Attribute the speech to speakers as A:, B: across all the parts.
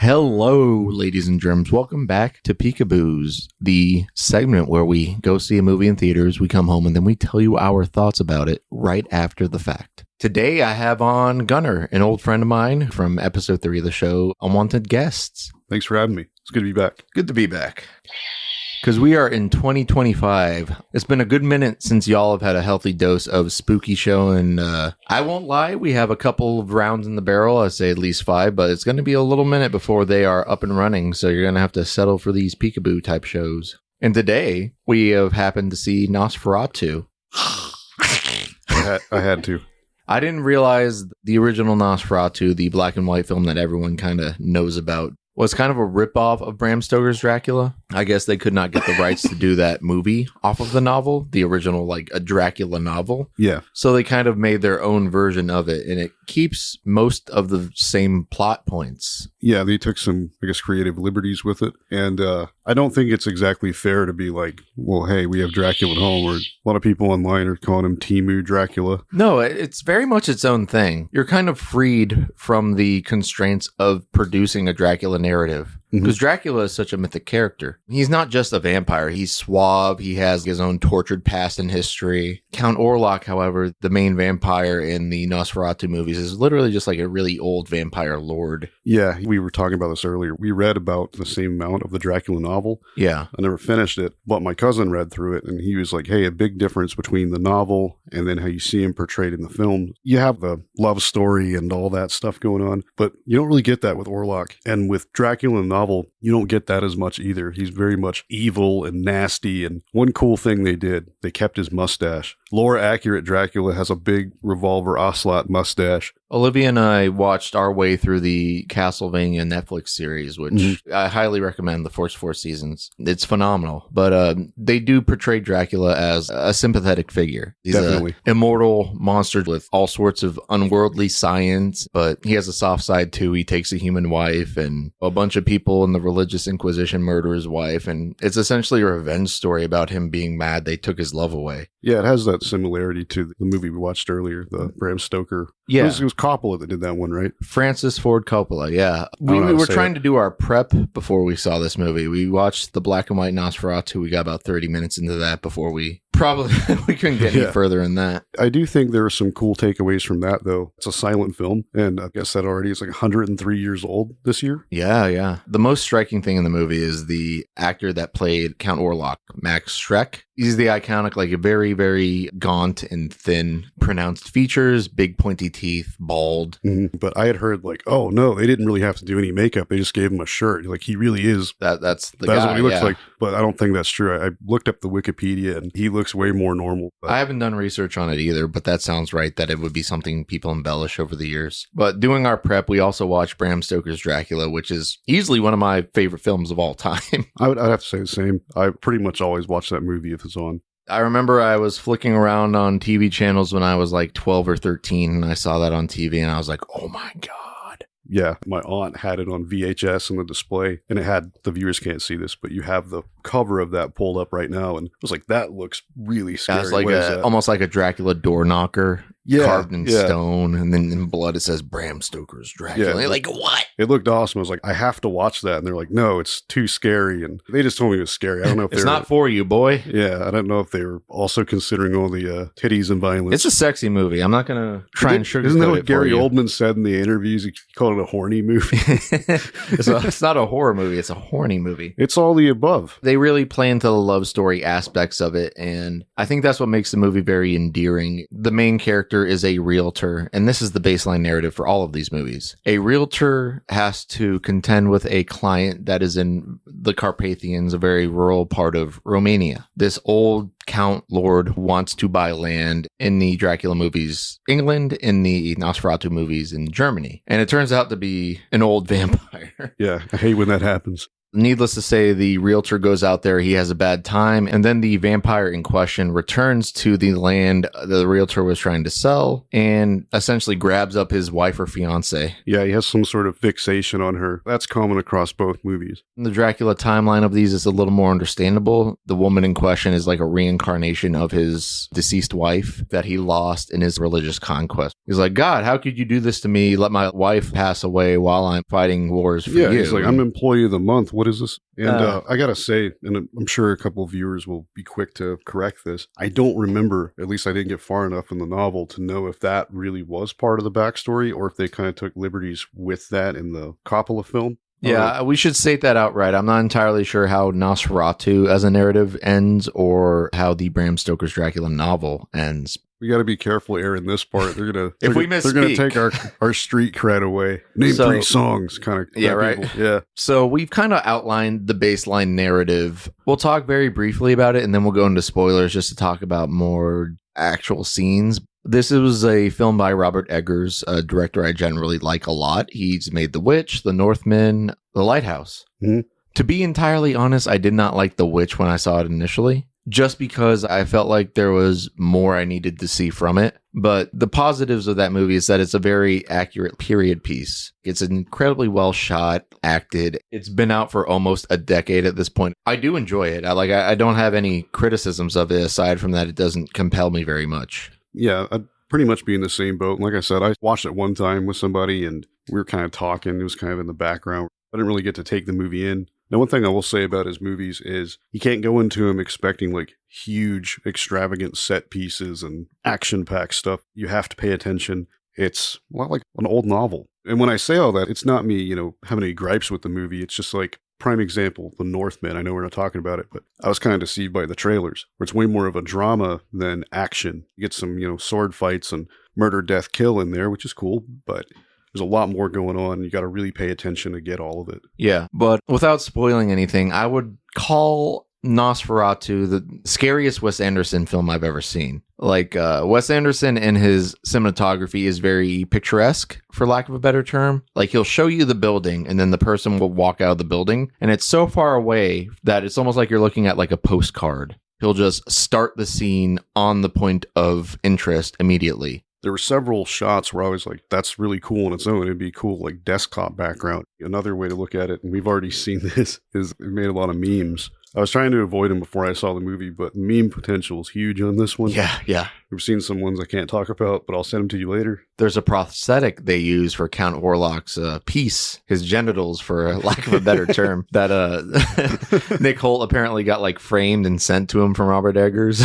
A: Hello, ladies and germs. Welcome back to PEEKABOOS, the segment where we go see a movie in theaters, we come home, and then we tell you our thoughts about it right after the fact. Today, I have on Gunnar, an old friend of mine from episode 3 of the show, Unwanted Guests.
B: Thanks for having me. It's good to be back.
A: Good to be back. Because we are in 2025. It's been a good minute since y'all have had a healthy dose of spooky show, and I won't lie, we have a couple of rounds in the barrel. I say at least 5, but it's going to be a little minute before they are up and running, so you're going to have to settle for these peekaboo type shows. And today, we have happened to see Nosferatu.
B: I had to.
A: I didn't realize the original Nosferatu, the black and white film that everyone kind of knows about, was kind of a ripoff of Bram Stoker's Dracula. I guess they could not get the rights to do that movie off of the novel, the original, like, a Dracula novel.
B: Yeah.
A: So they kind of made their own version of it, and it keeps most of the same plot points.
B: Yeah, they took some, I guess, creative liberties with it. And I don't think it's exactly fair to be like, well, hey, we have Dracula at home, or a lot of people online are calling him Timu Dracula.
A: No, it's very much its own thing. You're kind of freed from the constraints of producing a Dracula narrative. Because Dracula is such a mythic character. He's not just a vampire. He's suave. He has his own tortured past and history. Count Orlok, however, the main vampire in the Nosferatu movies, is literally just like a really old vampire lord.
B: Yeah, we were talking about this earlier. We read about the same amount of the Dracula novel.
A: Yeah.
B: I never finished it, but my cousin read through it, and he was like, hey, a big difference between the novel and then how you see him portrayed in the film. You have the love story and all that stuff going on, but you don't really get that with Orlok. And with Dracula in the novel, you don't get that as much either. He's very much evil and nasty. And one cool thing they did, they kept his mustache. Lore accurate Dracula has a big revolver ocelot mustache.
A: Olivia and I watched our way through the Castlevania Netflix series, which I highly recommend, the first 4 seasons. It's phenomenal. But they do portray Dracula as a sympathetic figure. He's an immortal monster with all sorts of unworldly science, but he has a soft side too. He takes a human wife, and a bunch of people in the religious Inquisition murder his wife. And it's essentially a revenge story about him being mad they took his love away.
B: Yeah, it has that similarity to the movie we watched earlier, the Bram Stoker.
A: Yeah.
B: It was Coppola that did that one, right?
A: Francis Ford Coppola, yeah. We were trying to do our prep before we saw this movie. We watched the black and white Nosferatu. We got about 30 minutes into that before we couldn't get any further in that.
B: I do think there are some cool takeaways from that, though. It's a silent film, and I guess that already is like 103 years old this year.
A: Yeah. The most striking thing in the movie is the actor that played Count Orlok, Max Schreck. He's the iconic, like, a very, very gaunt and thin, pronounced features, big pointy teeth, bald.
B: But I had heard, like, oh, no, they didn't really have to do any makeup. They just gave him a shirt. Like, he really is.
A: That's the guy,
B: what he looks like. But I don't think that's true. I looked up the Wikipedia, and he looks way more normal. But
A: I haven't done research on it either, but that sounds right, that it would be something people embellish over the years. But doing our prep, we also watched Bram Stoker's Dracula, which is easily one of my favorite films of all time.
B: I'd have to say the same. I pretty much always watch that movie if it's on.
A: I remember I was flicking around on TV channels when I was like 12 or 13, and I saw that on TV, and I was like, oh my God.
B: Yeah, my aunt had it on VHS on the display, and it had, the viewers can't see this, but you have the cover of that pulled up right now, and I was like, that looks really scary.
A: That's like almost like a Dracula door knocker.
B: Yeah,
A: carved in stone, and then in blood it says Bram Stoker's Dracula.
B: Yeah,
A: you're like, what?
B: It looked awesome. I was like, I have to watch that. And they're like, no, it's too scary. And they just told me it was scary. I don't know if
A: it's not for you, boy.
B: Yeah, I don't know if they were also considering all the titties and violence.
A: It's a sexy movie. I'm not going to try and sugarcoat it.
B: Isn't that what Gary Oldman said in the interviews? He called it a horny movie.
A: It's not a horror movie. It's a horny movie.
B: It's all the above.
A: They really play into the love story aspects of it. And I think that's what makes the movie very endearing. The main character is a realtor, and this is the baseline narrative for all of these movies. A realtor has to contend with a client that is in the Carpathians, a very rural part of Romania. This old Count Lord wants to buy land in the Dracula movies, England, in the Nosferatu movies in Germany. And it turns out to be an old vampire.
B: Yeah, I hate when that happens.
A: Needless to say, the realtor goes out there, he has a bad time, and then the vampire in question returns to the land the realtor was trying to sell and essentially grabs up his wife or fiance.
B: Yeah, he has some sort of fixation on her. That's common across both movies.
A: The Dracula timeline of these is a little more understandable. The woman in question is like a reincarnation of his deceased wife that he lost in his religious conquest. He's like, God, how could you do this to me? Let my wife pass away while I'm fighting wars for you.
B: Yeah, he's like, I'm employee of the month. What is this? And I gotta say, and I'm sure a couple of viewers will be quick to correct this, I don't remember, at least I didn't get far enough in the novel to know if that really was part of the backstory or if they kind of took liberties with that in the Coppola film.
A: Yeah, we should state that outright. I'm not entirely sure how Nosferatu as a narrative ends or how the Bram Stoker's Dracula novel ends.
B: We got to be careful airing this part. They're gonna
A: If we
B: they're gonna take our street cred away. Name 3 songs, kind of.
A: Yeah, right.
B: People. Yeah.
A: So we've kind of outlined the baseline narrative. We'll talk very briefly about it, and then we'll go into spoilers just to talk about more actual scenes. This was a film by Robert Eggers, a director I generally like a lot. He's made The Witch, The Northman, The Lighthouse.
B: Mm-hmm.
A: To be entirely honest, I did not like The Witch when I saw it initially, just because I felt like there was more I needed to see from it. But the positives of that movie is that it's a very accurate period piece. It's incredibly well shot, acted. It's been out for almost a decade at this point. I do enjoy it. I don't have any criticisms of it aside from that it doesn't compel me very much.
B: Yeah, I'd pretty much be in the same boat. And like I said, I watched it one time with somebody and we were kind of talking. It was kind of in the background. I didn't really get to take the movie in. Now, one thing I will say about his movies is you can't go into him expecting like huge, extravagant set pieces and action-packed stuff. You have to pay attention. It's a lot like an old novel. And when I say all that, it's not me, having any gripes with the movie. It's just like, prime example, The Northman. I know we're not talking about it, but I was kind of deceived by the trailers, where it's way more of a drama than action. You get some, sword fights and murder, death, kill in there, which is cool, but there's a lot more going on. You got to really pay attention to get all of it.
A: Yeah, but without spoiling anything, I would call Nosferatu the scariest Wes Anderson film I've ever seen. Like, Wes Anderson and his cinematography is very picturesque, for lack of a better term. Like, he'll show you the building, and then the person will walk out of the building, and it's so far away that it's almost like you're looking at like a postcard. He'll just start the scene on the point of interest immediately.
B: There were several shots where I was like, that's really cool on its own. It'd be cool, like desktop background. Another way to look at it, and we've already seen this, is it made a lot of memes. I was trying to avoid them before I saw the movie, but meme potential is huge on this one.
A: Yeah.
B: We've seen some ones I can't talk about, but I'll send them to you later.
A: There's a prosthetic they use for Count Orlok's piece, his genitals, for lack of a better term, that Nick Holt apparently got like framed and sent to him from Robert Eggers.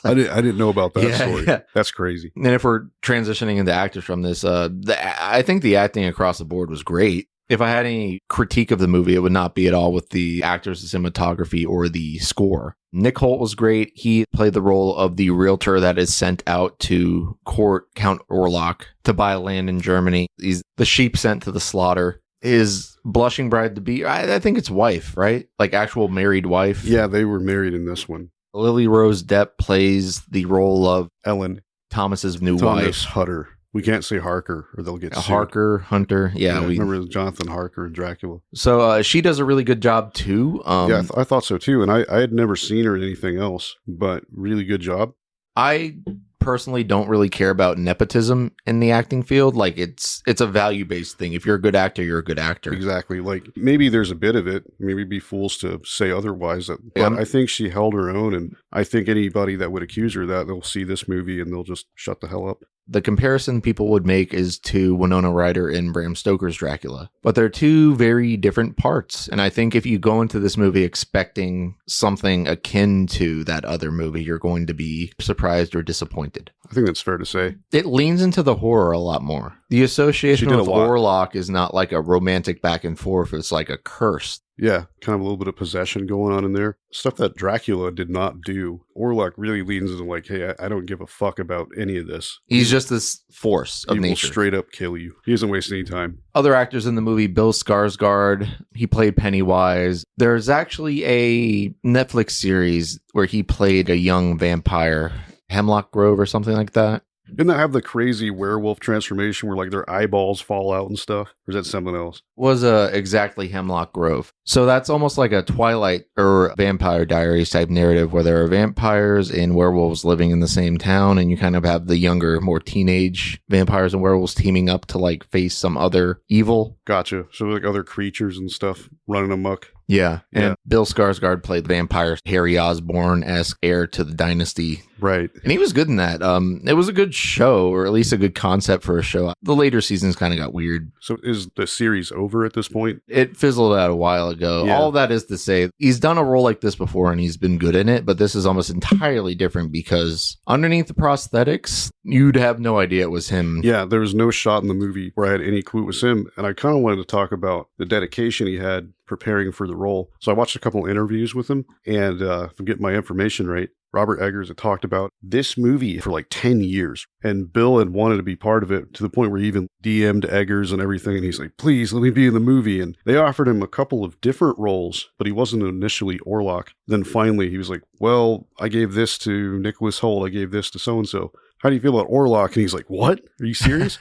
B: I didn't know about that story. Yeah. That's crazy.
A: And if we're transitioning into actors from this, I think the acting across the board was great. If I had any critique of the movie, it would not be at all with the actors, the cinematography, or the score. Nick Holt was great. He played the role of the realtor that is sent out to court Count Orlok to buy land in Germany. He's the sheep sent to the slaughter. His blushing bride to be, I think it's wife, right? Like actual married wife.
B: Yeah, they were married in this one.
A: Lily Rose Depp plays the role of
B: Ellen,
A: Thomas's new
B: Thomas
A: wife.
B: Hutter. We can't say Harker or they'll get sued.
A: Harker, Hunter. Yeah,
B: I remember Jonathan Harker and Dracula.
A: So she does a really good job too.
B: Yeah, I thought so too. And I had never seen her in anything else, but really good job.
A: I personally don't really care about nepotism in the acting field. Like it's a value-based thing. If you're a good actor, you're a good actor.
B: Exactly. Like maybe there's a bit of it. Maybe be fools to say otherwise. But I think she held her own. And I think anybody that would accuse her of that, they'll see this movie and they'll just shut the hell up.
A: The comparison people would make is to Winona Ryder in Bram Stoker's Dracula. But they're two very different parts. And I think if you go into this movie expecting something akin to that other movie, you're going to be surprised or disappointed.
B: I think that's fair to say.
A: It leans into the horror a lot more. The association with Orlok is not like a romantic back and forth. It's like a curse.
B: Yeah, kind of a little bit of possession going on in there. Stuff that Dracula did not do. Orlok really leans into like, hey, I don't give a fuck about any of this.
A: He's just this force of nature.
B: He will straight up kill you. He doesn't waste any time.
A: Other actors in the movie, Bill Skarsgård, he played Pennywise. There's actually a Netflix series where he played a young vampire, Hemlock Grove or something like that.
B: Didn't that have the crazy werewolf transformation where like their eyeballs fall out and stuff? Or is that something else?
A: Was exactly Hemlock Grove. So that's almost like a Twilight or Vampire Diaries type narrative where there are vampires and werewolves living in the same town, and you kind of have the younger, more teenage vampires and werewolves teaming up to like face some other evil.
B: Gotcha. So like other creatures and stuff running amok.
A: Yeah. And
B: Yeah.
A: Bill Skarsgård played the vampire Harry Osborn-esque heir to the dynasty.
B: Right.
A: And he was good in that. It was a good show, or at least a good concept for a show. The later seasons kind of got weird.
B: So is the series over at this point?
A: It fizzled out a while ago.
B: Yeah.
A: All that is to say, he's done a role like this before and he's been good in it, but this is almost entirely different because underneath the prosthetics, you'd have no idea it was him.
B: Yeah, there was no shot in the movie where I had any clue it was him. And I kind of wanted to talk about the dedication he had preparing for the role. So I watched a couple interviews with him, and if I'm getting my information right, Robert Eggers had talked about this movie for like 10 years. And Bill had wanted to be part of it to the point where he even DM'd Eggers and everything. And he's like, please let me be in the movie. And they offered him a couple of different roles, but he wasn't initially Orlok. Then finally he was like, well, I gave this to Nicholas Hoult. I gave this to so-and-so. How do you feel about Orlok? And he's like, what? Are you serious?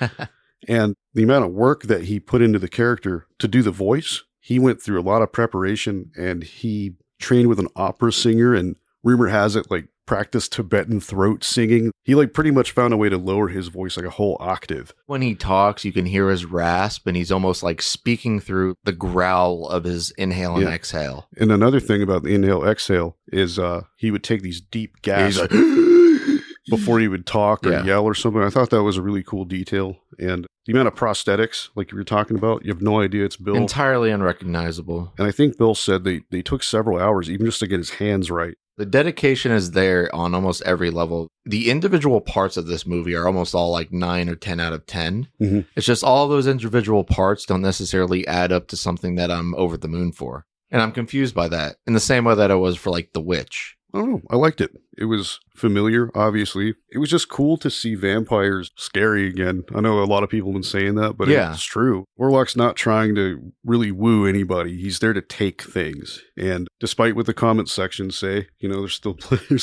B: And the amount of work that he put into the character to do the voice, he went through a lot of preparation, and he trained with an opera singer, and rumor has it, like, practiced Tibetan throat singing. He, like, pretty much found a way to lower his voice like a whole octave.
A: When he talks, you can hear his rasp, and he's almost like speaking through the growl of his inhale and exhale.
B: And another thing about the inhale-exhale is he would take these deep gasps before he would talk or yell or something. I thought that was a really cool detail. And the amount of prosthetics, like you were talking about, you have no idea it's Bill.
A: Entirely unrecognizable.
B: And I think Bill said they took several hours even just to get his hands right.
A: The dedication is there on almost every level. The individual parts of this movie are almost all like 9 or 10 out of 10.
B: Mm-hmm.
A: It's just all those individual parts don't necessarily add up to something that I'm over the moon for. And I'm confused by that in the same way that I was for like The Witch.
B: I don't know. I liked it. It was familiar, obviously. It was just cool to see vampires scary again. I know a lot of people have been saying that, but it's true. Warlock's not trying to really woo anybody. He's there to take things. And despite what the comment sections say, you know, there's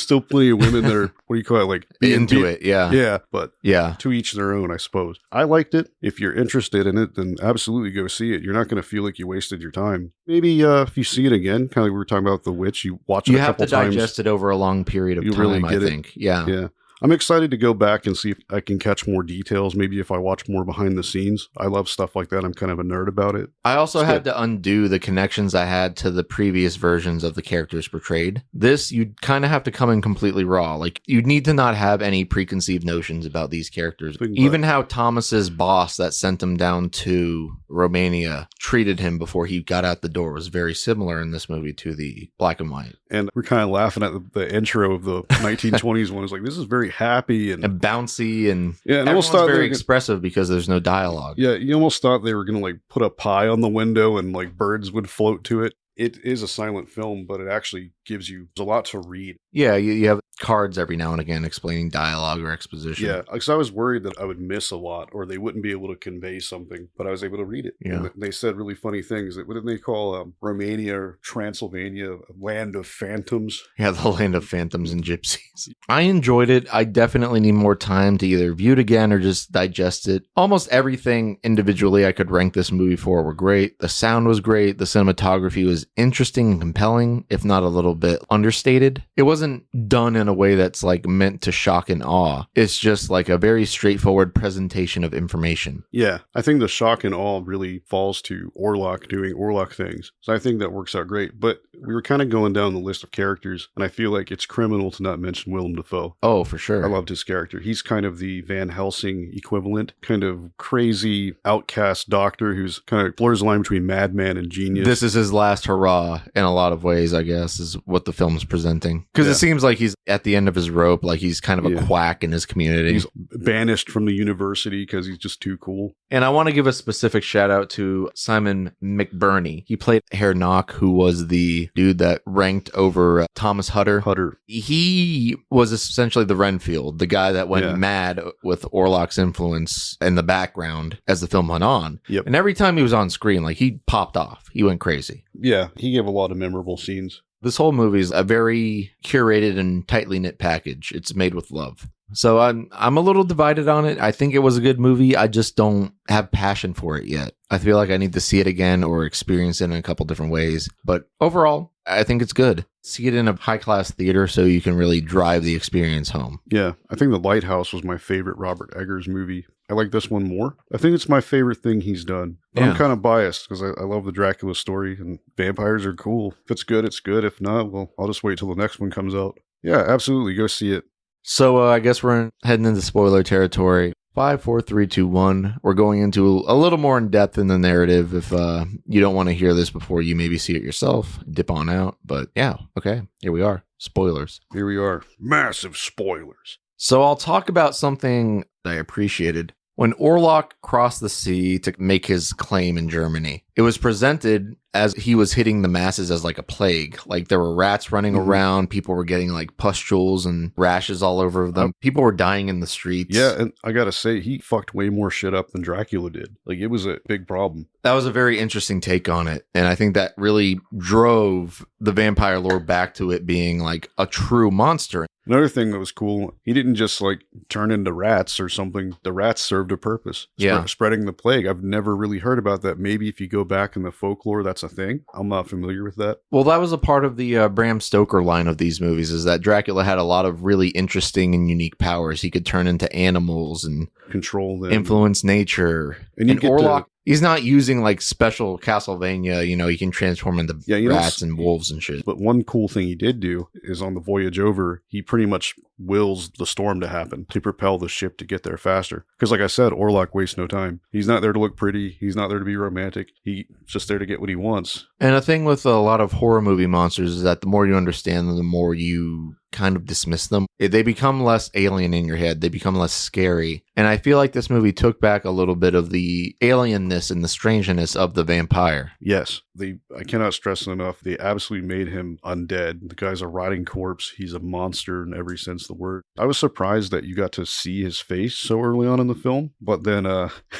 B: still plenty of women that are, what do you call it, like
A: into it, yeah.
B: Yeah, but
A: yeah,
B: to each their own, I suppose. I liked it. If you're interested in it, then absolutely go see it. You're not going to feel like you wasted your time. Maybe if you see it again, kind of like we were talking about The Witch, you watch it a couple times.
A: You have to digest it over a long period of time,
B: really
A: I think. Yeah.
B: Yeah. I'm excited to go back and see if I can catch more details. Maybe if I watch more behind the scenes. I love stuff like that. I'm kind of a nerd about it.
A: I also had to undo the connections I had to the previous versions of the characters portrayed. This, you'd kind of have to come in completely raw. Like, you'd need to not have any preconceived notions about these characters. Even how Thomas's boss that sent him down to Romania treated him before he got out the door was very similar in this movie to the black and white.
B: And we're kind of laughing at the intro of the 1920s one. It's like, this is very happy and
A: bouncy, and
B: and
A: everyone's very expressive because there's no dialogue.
B: Yeah, you almost thought they were going to like put a pie on the window and like birds would float to it. It is a silent film, but it actually gives you a lot to read.
A: Yeah, you have cards every now and again explaining dialogue or exposition.
B: Yeah, because I was worried that I would miss a lot or they wouldn't be able to convey something, but I was able to read it.
A: Yeah.
B: And they said really funny things. What did they call Romania or Transylvania, a land of phantoms?
A: Yeah, the land of phantoms and gypsies. I enjoyed it. I definitely need more time to either view it again or just digest it. Almost everything individually I could rank this movie for were great. The sound was great. The cinematography was interesting and compelling, if not a little bit understated. It wasn't done in a way that's like meant to shock and awe. It's just like a very straightforward presentation of information.
B: Yeah, I think the shock and awe really falls to Orlok doing Orlok things. So I think that works out great. But we were kind of going down the list of characters, and I feel like it's criminal to not mention Willem Dafoe.
A: Oh, for sure.
B: I loved his character. He's kind of the Van Helsing equivalent, kind of crazy outcast doctor who's kind of blurs the line between madman and genius.
A: This is his last hurrah in a lot of ways, I guess, is what the film's presenting. Because it seems like he's at the end of his rope, like he's kind of a quack in his community.
B: He's banished from the university because he's just too cool.
A: And I want to give a specific shout out to Simon McBurney. He played Herr Knock, who was the dude that ranked over Thomas Hutter. He was essentially the Renfield, the guy that went mad with Orlok's influence in the background as the film went on.
B: Yep.
A: And every time he was on screen, like, he popped off. He went crazy.
B: Yeah, he gave a lot of memorable scenes.
A: This whole movie is a very curated and tightly knit package. It's made with love. So I'm a little divided on it. I think it was a good movie. I just don't have passion for it yet. I feel like I need to see it again or experience it in a couple different ways. But overall, I think it's good. See it in a high-class theater so you can really drive the experience home.
B: Yeah, I think The Lighthouse was my favorite Robert Eggers movie. I like this one more. I think it's my favorite thing he's done. But I'm kind of biased because I love the Dracula story and vampires are cool. If it's good, it's good. If not, well, I'll just wait till the next one comes out. Yeah, absolutely. Go see it.
A: So I guess we're heading into spoiler territory. 5, 4, 3, 2, 1. We're going into a little more in depth in the narrative. If you don't want to hear this before you maybe see it yourself, dip on out. But yeah, okay, here we are. Spoilers.
B: Here we are. Massive spoilers.
A: So I'll talk about something I appreciated. When Orlok crossed the sea to make his claim in Germany, it was presented as he was hitting the masses as like a plague. Like there were rats running around. People were getting like pustules and rashes all over them. People were dying in the streets.
B: Yeah, and I gotta say, he fucked way more shit up than Dracula did. Like, it was a big problem.
A: That was a very interesting take on it. And I think that really drove the vampire lore back to it being like a true monster.
B: Another thing that was cool, he didn't just like turn into rats or something. The rats served a purpose. Spreading the plague. I've never really heard about that. Maybe if you go back in the folklore, that's a thing. I'm not familiar with that.
A: Well, that was a part of the Bram Stoker line of these movies, is that Dracula had a lot of really interesting and unique powers. He could turn into animals and
B: control them,
A: influence nature. And Orlok, he's not using like special Castlevania, he can transform into rats and wolves and shit.
B: But one cool thing he did do is on the voyage over, he pretty much wills the storm to happen to propel the ship to get there faster. Because like I said, Orlok wastes no time. He's not there to look pretty. He's not there to be romantic. He's just there to get what he wants.
A: And a thing with a lot of horror movie monsters is that the more you understand them, the more you kind of dismiss them. They become less alien in your head. They become less scary. And I feel like this movie took back a little bit of the alienness and the strangeness of the vampire.
B: Yes. I cannot stress it enough. They absolutely made him undead. The guy's a rotting corpse. He's a monster in every sense of the word. I was surprised that you got to see his face so early on in the film. But then,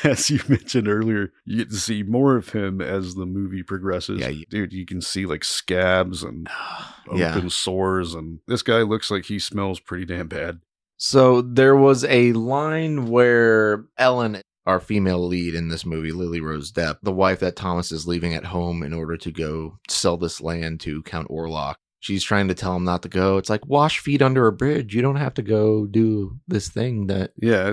B: as you mentioned earlier, you get to see more of him as the movie progresses. Yeah, dude, you can see like scabs and open sores. And this guy looks like he smells pretty damn bad.
A: So there was a line where Ellen, our female lead in this movie, Lily Rose Depp, the wife that Thomas is leaving at home in order to go sell this land to Count Orlok. She's trying to tell him not to go. It's like, wash feet under a bridge. You don't have to go do this thing that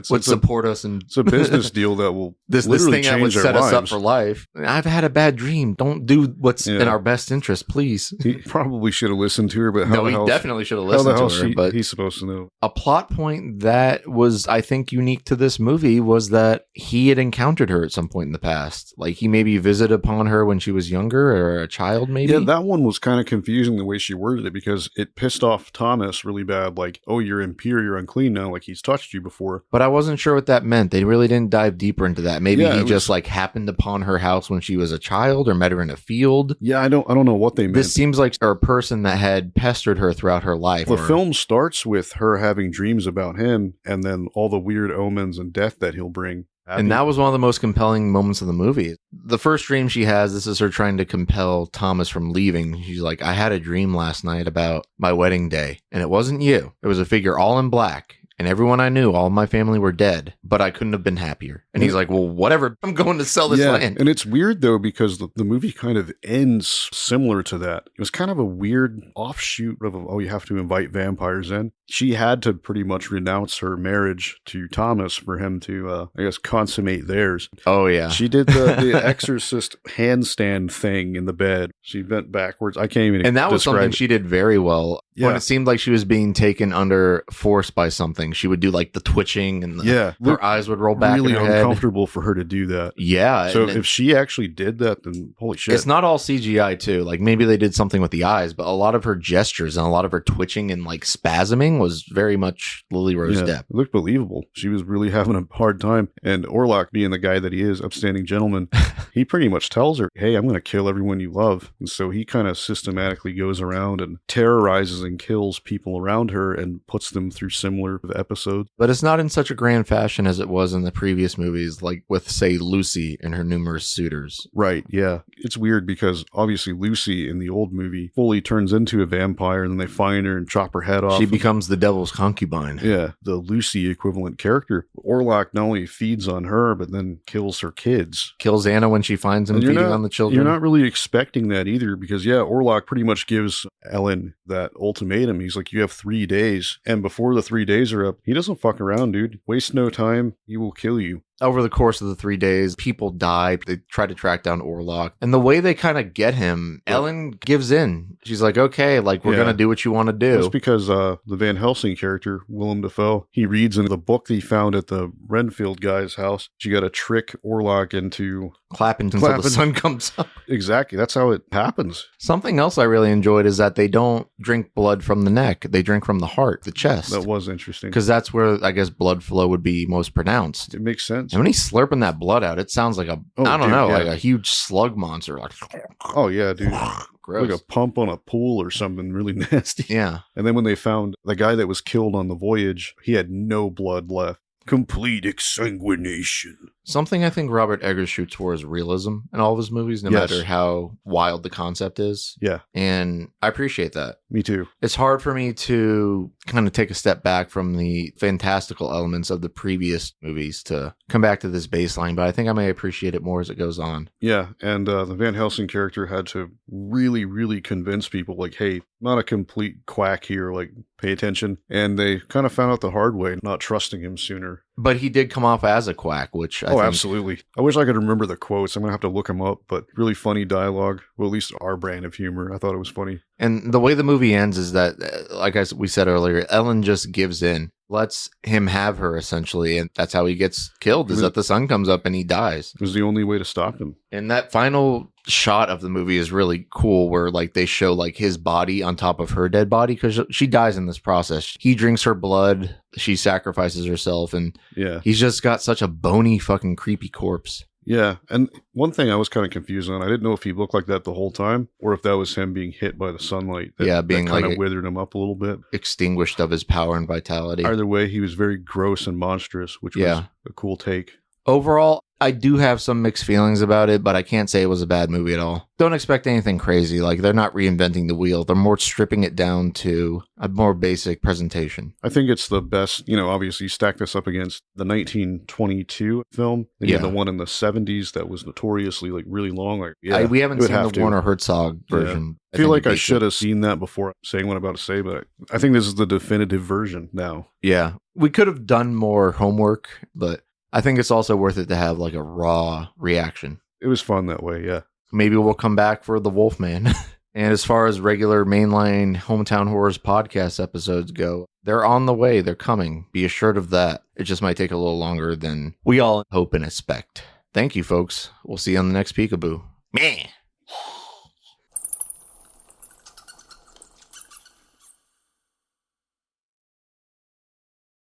A: would support us. And
B: it's a business deal that will
A: this thing that would set us up for life. I've had a bad dream. Don't do what's in our best interest, please.
B: He probably should have listened to her, but
A: he definitely should have listened to her. But
B: he's supposed to know.
A: A plot point that was, I think, unique to this movie was that he had encountered her at some point in the past. Like he maybe visited upon her when she was younger or a child, maybe.
B: Yeah, that one was kind of confusing the way she worded it, because it pissed off Thomas really bad, like, oh, you're impure, you're unclean now, like he's touched you before.
A: But I wasn't sure what that meant. They really didn't dive deeper into that. Maybe he just like happened upon her house when she was a child or met her in a field.
B: Yeah, I don't know what they meant.
A: This seems like a person that had pestered her throughout her life.
B: The film starts with her having dreams about him and then all the weird omens and death that he'll bring.
A: And that was one of the most compelling moments of the movie. The first dream she has, this is her trying to compel Thomas from leaving. She's like, I had a dream last night about my wedding day, and it wasn't you. It was a figure all in black. And everyone I knew, all my family were dead, but I couldn't have been happier. And he's like, well, whatever, I'm going to sell this land.
B: And it's weird, though, because the movie kind of ends similar to that. It was kind of a weird offshoot of, you have to invite vampires in. She had to pretty much renounce her marriage to Thomas for him to, consummate theirs.
A: Oh, yeah.
B: She did the exorcist handstand thing in the bed. She bent backwards. I can't even
A: And that was something she did very well. Yeah. When it seemed like she was being taken under force by something, she would do like the twitching and her eyes would roll back in her head.
B: Really uncomfortable for her to do that.
A: Yeah.
B: So if she actually did that, then holy shit.
A: It's not all CGI too. Like maybe they did something with the eyes, but a lot of her gestures and a lot of her twitching and like spasming was very much Lily Rose Depp.
B: It looked believable. She was really having a hard time. And Orlok, being the guy that he is, upstanding gentleman, he pretty much tells her, hey, I'm going to kill everyone you love. And so he kind of systematically goes around and terrorizes and kills people around her and puts them through similar episodes.
A: But it's not in such a grand fashion action as it was in the previous movies, like with, say, Lucy and her numerous suitors.
B: Right, yeah. It's weird because obviously Lucy in the old movie fully turns into a vampire and then they find her and chop her head off.
A: She becomes the devil's concubine.
B: Yeah, the Lucy equivalent character. Orlok not only feeds on her, but then kills her kids.
A: Kills Anna when she finds him feeding on the children.
B: You're not really expecting that either because, yeah, Orlok pretty much gives Ellen that ultimatum. He's like, you have 3 days. And before the 3 days are up, he doesn't fuck around, dude. Waste no time. He will kill you.
A: Over the course of the 3 days, people die. They try to track down Orlok. And the way they kind of get him, Ellen gives in. She's like, okay, like, we're going to do what you want to do.
B: It's because the Van Helsing character, Willem Dafoe, he reads in the book that he found at the Renfield guy's house. You got to trick Orlok into...
A: clapping until the sun comes up.
B: Exactly. That's how it happens.
A: Something else I really enjoyed is that they don't drink blood from the neck. They drink from the heart, the chest.
B: That was interesting.
A: Because that's where, I guess, blood flow would be most pronounced.
B: It makes sense.
A: And when he's slurping that blood out, it sounds like like a huge slug monster. Like,
B: oh, yeah, dude.
A: Gross.
B: Like a pump on a pool or something really nasty.
A: Yeah.
B: And then when they found the guy that was killed on the voyage, he had no blood left. Complete exsanguination.
A: Something I think Robert Eggers shoots for is realism in all of his movies, no matter how wild the concept is.
B: Yeah.
A: And I appreciate that.
B: Me too.
A: It's hard for me to kind of take a step back from the fantastical elements of the previous movies to come back to this baseline, but I think I may appreciate it more as it goes on.
B: Yeah, and the Van Helsing character had to really, really convince people, like, hey, not a complete quack here, like, pay attention. And they kind of found out the hard way, not trusting him sooner.
A: But he did come off as a quack, which I think...
B: absolutely. I wish I could remember the quotes. I'm going to have to look them up, but really funny dialogue. Well, at least our brand of humor. I thought it was funny.
A: And the way the movie ends is that, like we said earlier, Ellen just gives in, lets him have her, essentially, and that's how he gets killed, is that the sun comes up and he dies.
B: It was the only way to stop him.
A: And that final shot of the movie is really cool, where, like, they show, like, his body on top of her dead body, because she dies in this process. He drinks her blood, she sacrifices herself, and he's just got such a bony, fucking creepy corpse.
B: Yeah, and one thing I was kind of confused on, I didn't know if he looked like that the whole time, or if that was him being hit by the sunlight.
A: Being
B: that kind of withered him up a little bit.
A: Extinguished of his power and vitality.
B: Either way, he was very gross and monstrous, which was a cool take.
A: Overall, I do have some mixed feelings about it, but I can't say it was a bad movie at all. Don't expect anything crazy. Like, they're not reinventing the wheel. They're more stripping it down to a more basic presentation.
B: I think it's the best, obviously stack this up against the 1922 film. And you had the one in the 70s that was notoriously, like, really long. Like,
A: we haven't seen the Werner Herzog version.
B: I feel like I should have seen that before saying what I'm about to say, but I think this is the definitive version now.
A: Yeah. We could have done more homework, but I think it's also worth it to have, like, a raw reaction.
B: It was fun that way, yeah.
A: Maybe we'll come back for The Wolfman. And as far as regular mainline Hometown Horrors podcast episodes go, they're on the way. They're coming. Be assured of that. It just might take a little longer than we all hope and expect. Thank you, folks. We'll see you on the next Peekaboo. Meh.